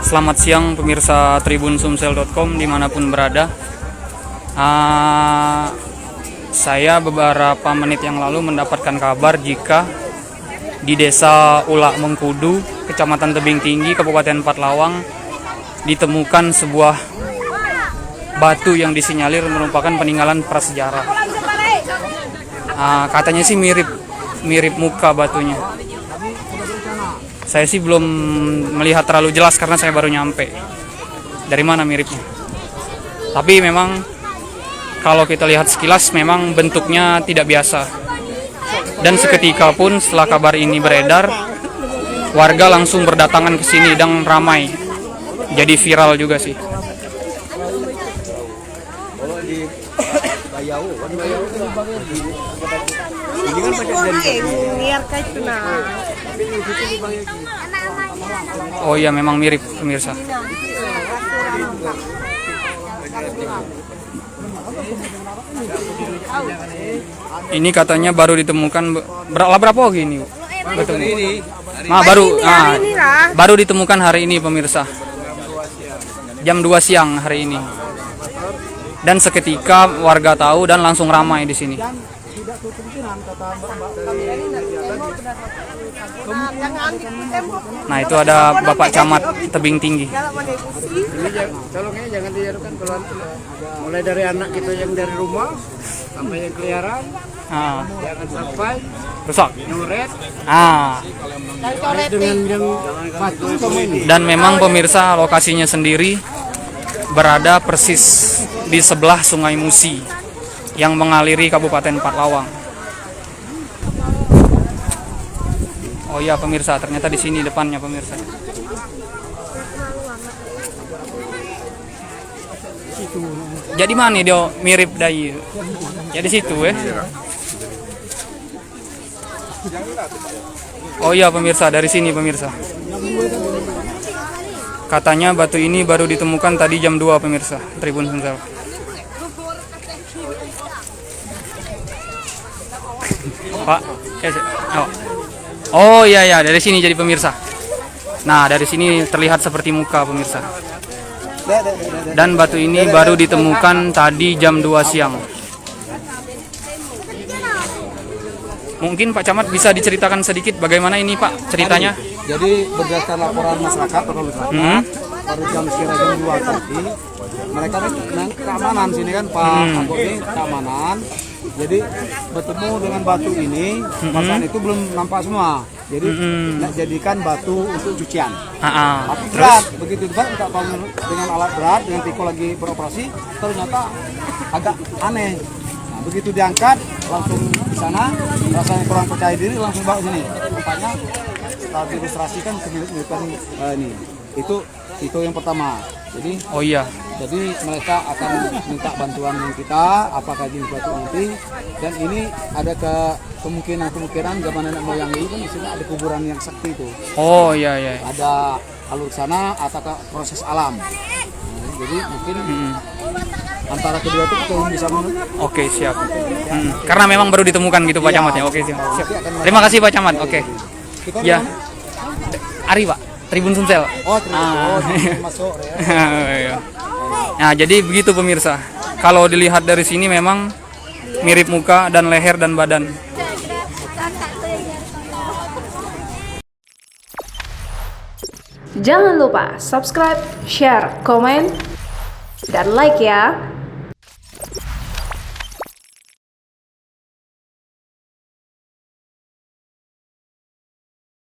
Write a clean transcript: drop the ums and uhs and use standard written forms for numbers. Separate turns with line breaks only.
Selamat siang pemirsa tribunsumsel.com dimanapun berada. Saya beberapa menit yang lalu mendapatkan kabar jika di desa Ulak Mengkudu, Kecamatan Tebing Tinggi, Kabupaten Pathlawang ditemukan sebuah batu yang disinyalir merupakan peninggalan prasejarah. Katanya sih mirip muka batunya. Saya sih belum melihat terlalu jelas karena saya baru nyampe. Dari mana miripnya? Tapi memang kalau kita lihat sekilas memang bentuknya tidak biasa. Dan seketika pun setelah kabar ini beredar, warga langsung berdatangan ke sini dan ramai. Jadi viral juga sih. Oh iya, memang mirip pemirsa. Ini katanya baru ditemukan berapa gini? Betul. Baru ditemukan hari ini pemirsa. Jam 2 siang hari ini. Dan seketika warga tahu dan langsung ramai di sini. Nah, itu ada Bapak Camat Tebing Tinggi.
Tolongnya jangan diarukan keluar. Mulai dari anak kita yang dari rumah sampai yang keliaran. Jangan sampai
Rusak.
nyuret.
Dengan yang batu sama ini.
Dan memang pemirsa lokasinya sendiri berada persis di sebelah Sungai Musi yang mengaliri Kabupaten Pathlawang. Oh iya pemirsa, ternyata di sini depannya pemirsa. Jadi mana dia mirip dari? Jadi situ Oh iya pemirsa, dari sini pemirsa. Katanya batu ini baru ditemukan tadi jam 2 pemirsa Tribun Sumsel. Pak, oh iya dari sini jadi pemirsa. Nah, dari sini terlihat seperti muka pemirsa. Dan batu ini baru ditemukan tadi jam 2 siang. Mungkin Pak Camat bisa diceritakan sedikit bagaimana ini Pak ceritanya?
Jadi berdasarkan laporan masyarakat pada baru jam sekira jam 2 tadi mereka keamanan sini kan Pak Abok ini keamanan. Jadi bertemu dengan batu ini, pasangan itu belum nampak semua. Jadi jadikan batu untuk cucian. Tapi berat, begitu berat minta bangun dengan alat berat, dengan Tiko lagi beroperasi, ternyata agak aneh. Nah, begitu diangkat langsung di sana, rasanya kurang percaya diri langsung bawa sini. Makanya setelah diilustrasikan kemiripan ini, itu yang pertama. Jadi jadi mereka akan minta bantuan dengan kita, apakah jenis batu nanti. Dan ini ada kemungkinan zaman nenek moyang dulu kan di sini ada kuburan yang sakti itu.
Oh iya.
Ada alur sana atau proses alam. Jadi mungkin antara kedua itu kita bisa menurut.
Oke, siap. Karena memang baru ditemukan gitu Pak Camat ya. Oke, siap. Terima kasih Pak Camat. Oke. Ya. Ari Pak, Tribun Sumsel.
Oh, masuk ya.
Nah, jadi begitu pemirsa. Kalau dilihat dari sini memang mirip muka dan leher dan badan.
Jangan lupa subscribe, share, komen, dan like ya.